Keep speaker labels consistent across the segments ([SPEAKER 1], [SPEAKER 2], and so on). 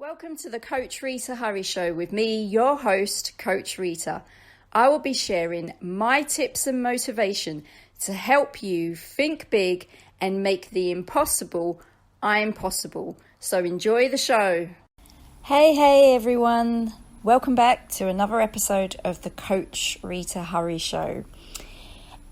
[SPEAKER 1] Welcome to the Coach Rita Hurry Show with me, your host, Coach Rita. I will be sharing my tips and motivation to help you think big and make the impossible possible. So enjoy the show. Hey everyone. Welcome back to another episode of the Coach Rita Hurry Show.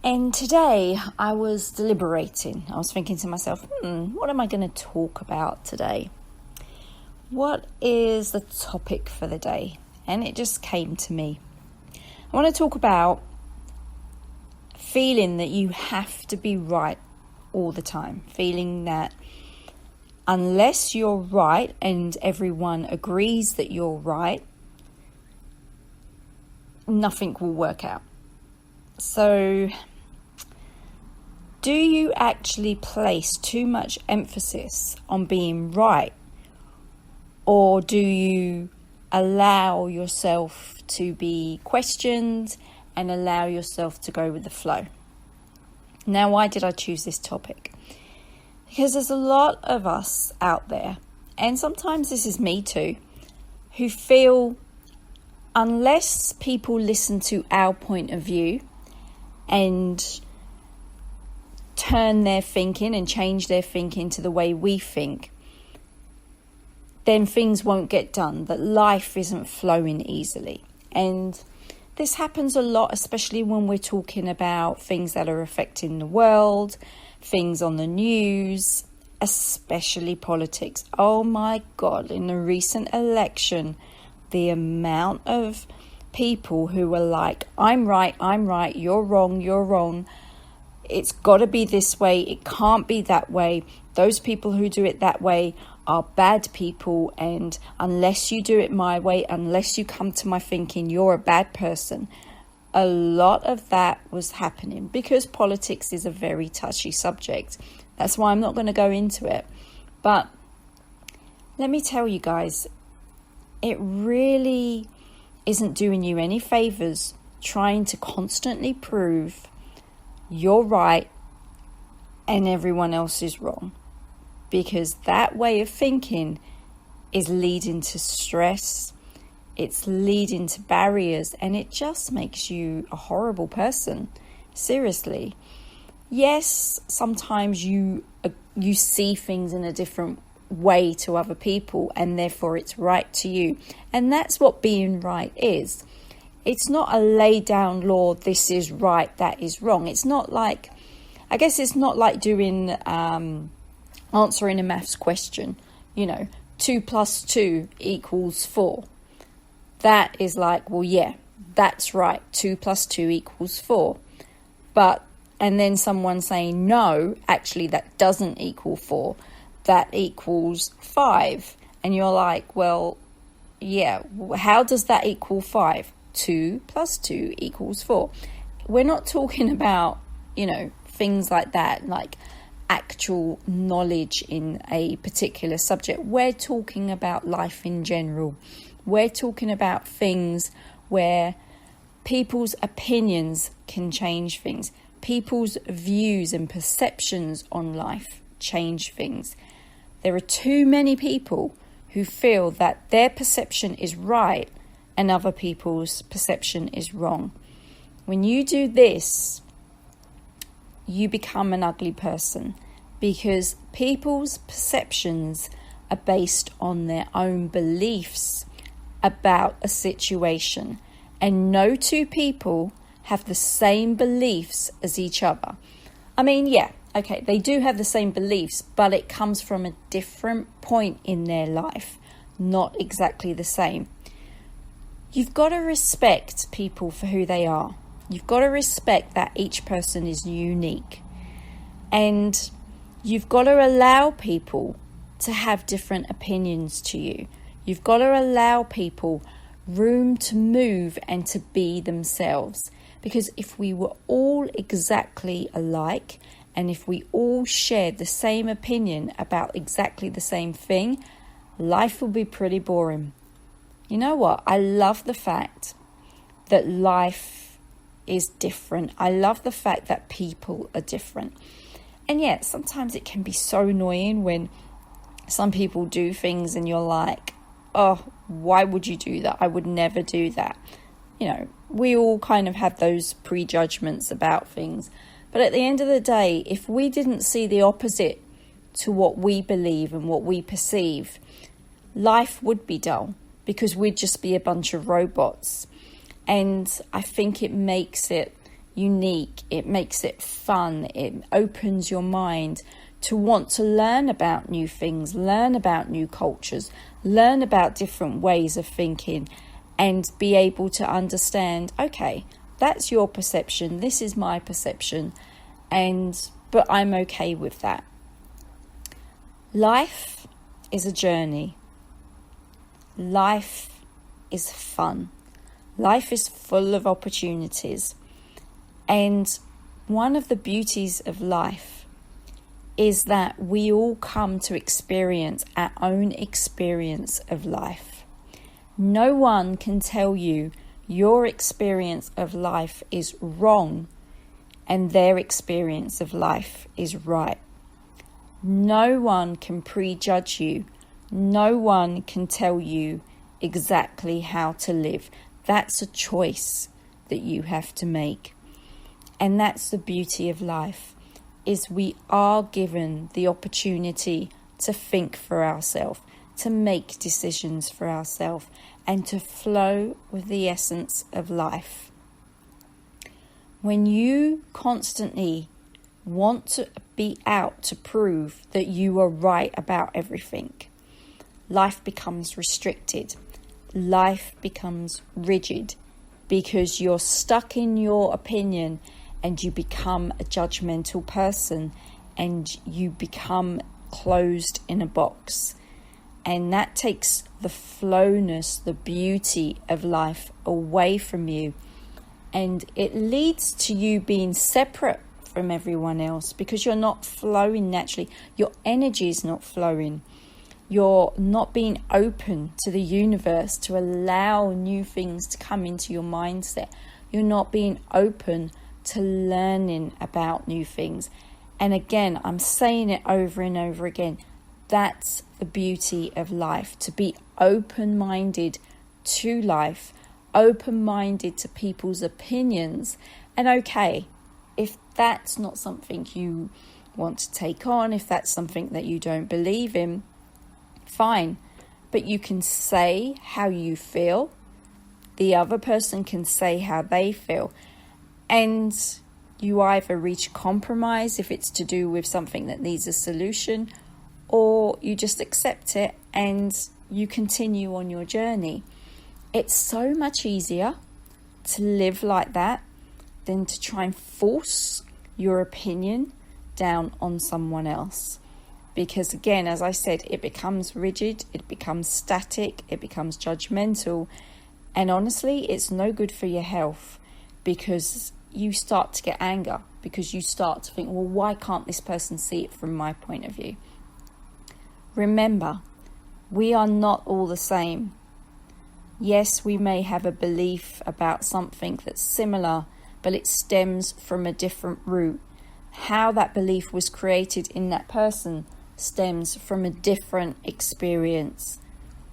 [SPEAKER 1] And today I was deliberating. I was thinking to myself, what am I going to talk about today? What is the topic for the day? And it just came to me. I want to talk about feeling that you have to be right all the time. Feeling that unless you're right and everyone agrees that you're right, nothing will work out. So, do you actually place too much emphasis on being right? Or do you allow yourself to be questioned and allow yourself to go with the flow? Now, why did I choose this topic? Because there's a lot of us out there, and sometimes this is me too, who feel unless people listen to our point of view and turn their thinking and change their thinking to the way we think, then things won't get done, that life isn't flowing easily. And this happens a lot, especially when we're talking about things that are affecting the world, things on the news, especially politics. Oh my God, in the recent election, the amount of people who were like, I'm right, you're wrong. It's got to be this way, it can't be that way. Those people who do it that way are bad people, and unless you do it my way, unless you come to my thinking, you're a bad person. A lot of that was happening because politics is a very touchy subject. That's why I'm not going to go into it. But let me tell you guys, it really isn't doing you any favors trying to constantly prove you're right and everyone else is wrong. Because that way of thinking is leading to stress, it's leading to barriers, and it just makes you a horrible person. Seriously. Yes, sometimes you see things in a different way to other people, and therefore it's right to you. And that's what being right is. It's not a laid down law, this is right, that is wrong. It's not like, I guess it's not like doing answering a maths question, 2 + 2 = 4. That is like, well, yeah, that's right, 2 + 2 = 4. And then someone saying, no, actually that doesn't equal 4, that equals 5. And you're like, well, yeah, how does that equal 5? 2 + 2 = 4. We're not talking about, things like that, like actual knowledge in a particular subject. We're talking about life in general. We're talking about things where people's opinions can change things. People's views and perceptions on life change things. There are too many people who feel that their perception is right and other people's perception is wrong. When you do this, you become an ugly person, because people's perceptions are based on their own beliefs about a situation, and no two people have the same beliefs as each other. I mean, yeah, okay, they do have the same beliefs, but it comes from a different point in their life, not exactly the same. You've got to respect people for who they are. You've got to respect that each person is unique. And you've got to allow people to have different opinions to you. You've got to allow people room to move and to be themselves. Because if we were all exactly alike, and if we all shared the same opinion about exactly the same thing, life would be pretty boring. You know what? I love the fact that life is different. I love the fact that people are different. And yeah, sometimes it can be so annoying when some people do things and you're like, oh, why would you do that? I would never do that. We all kind of have those prejudgments about things. But at the end of the day, if we didn't see the opposite to what we believe and what we perceive, life would be dull, because we'd just be a bunch of robots. And I think it makes it unique. It makes it fun. It opens your mind to want to learn about new things, learn about new cultures, learn about different ways of thinking, and be able to understand, okay, that's your perception, this is my perception, but I'm okay with that. Life is a journey. Life is fun. Life is full of opportunities. And one of the beauties of life is that we all come to experience our own experience of life. No one can tell you your experience of life is wrong and their experience of life is right. No one can prejudge you. No one can tell you exactly how to live. That's a choice that you have to make. And that's the beauty of life, is we are given the opportunity to think for ourselves, to make decisions for ourselves, and to flow with the essence of life. When you constantly want to be out to prove that you are right about everything, life becomes restricted. Life becomes rigid, because you're stuck in your opinion and you become a judgmental person and you become closed in a box. And that takes the flowness, the beauty of life away from you. And it leads to you being separate from everyone else, because you're not flowing naturally. Your energy is not flowing. You're not being open to the universe to allow new things to come into your mindset. You're not being open to learning about new things. And again, I'm saying it over and over again. That's the beauty of life, to be open-minded to life, open-minded to people's opinions. And okay, if that's not something you want to take on, if that's something that you don't believe in, fine. But you can say how you feel. The other person can say how they feel. And you either reach a compromise if it's to do with something that needs a solution, or you just accept it and you continue on your journey. It's so much easier to live like that than to try and force your opinion down on someone else. Because again, as I said, it becomes rigid, it becomes static, it becomes judgmental. And honestly, it's no good for your health, because you start to get anger, because you start to think, well, why can't this person see it from my point of view? Remember, we are not all the same. Yes, we may have a belief about something that's similar, but it stems from a different root. How that belief was created in that person stems from a different experience.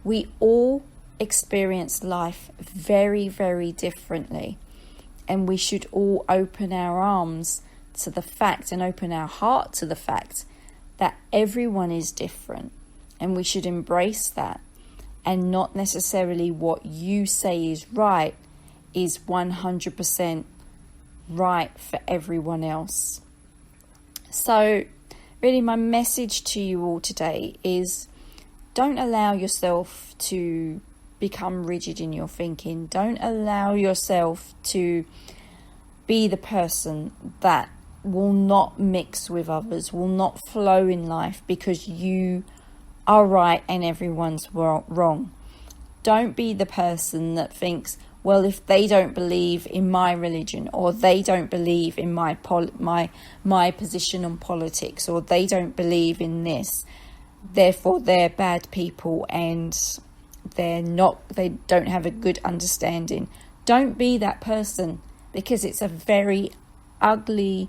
[SPEAKER 1] We all experience life very, very differently. And we should all open our arms to the fact and open our heart to the fact that everyone is different. And we should embrace that. And not necessarily what you say is right is 100% right for everyone else. So really, my message to you all today is, don't allow yourself to become rigid in your thinking. Don't allow yourself to be the person that will not mix with others, will not flow in life because you are right and everyone's wrong. Don't be the person that thinks, well, if they don't believe in my religion, or they don't believe in my position on politics, or they don't believe in this, therefore they're bad people and they don't have a good understanding. Don't be that person, because it's a very ugly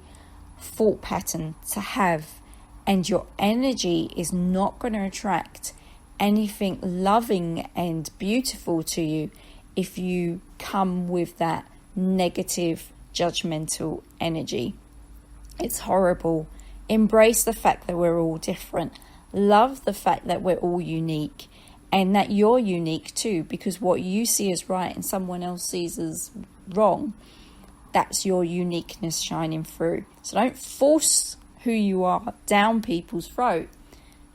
[SPEAKER 1] thought pattern to have, and your energy is not going to attract anything loving and beautiful to you if you come with that negative, judgmental energy. It's horrible. Embrace the fact that we're all different. Love the fact that we're all unique, and that you're unique too, because what you see as right and someone else sees as wrong, that's your uniqueness shining through. So don't force who you are down people's throat,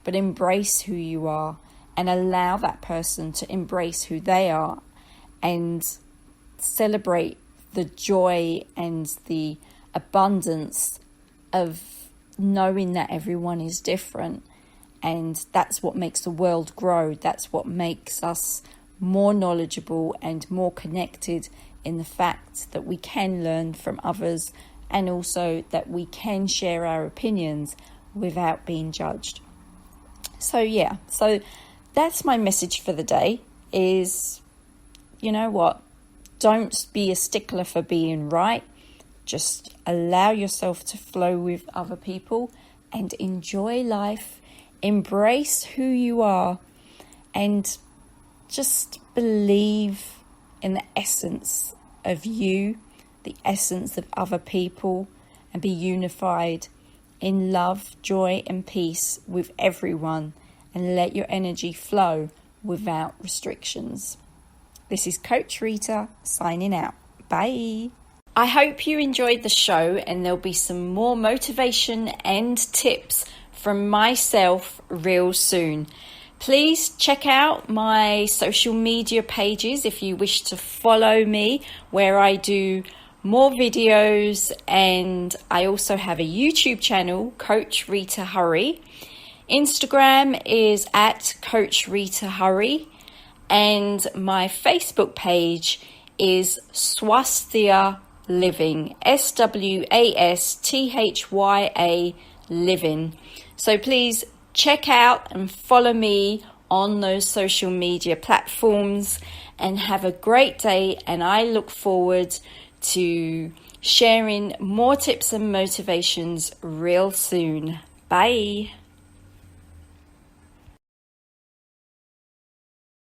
[SPEAKER 1] but embrace who you are and allow that person to embrace who they are, and celebrate the joy and the abundance of knowing that everyone is different. And that's what makes the world grow. That's what makes us more knowledgeable and more connected, in the fact that we can learn from others, and also that we can share our opinions without being judged. So that's my message for the day is, you know what? Don't be a stickler for being right. Just allow yourself to flow with other people and enjoy life. Embrace who you are and just believe in the essence of you, the essence of other people, and be unified in love, joy and peace with everyone, and let your energy flow without restrictions. This is Coach Rita signing out. Bye. I hope you enjoyed the show, and there'll be some more motivation and tips from myself real soon. Please check out my social media pages if you wish to follow me, where I do more videos, and I also have a YouTube channel, Coach Rita Hurry. Instagram is at Coach Rita Hurry, and my Facebook page is Swasthya Living, SWASTHYA Living. So please check out and follow me on those social media platforms, and have a great day. And I look forward to sharing more tips and motivations real soon. Bye.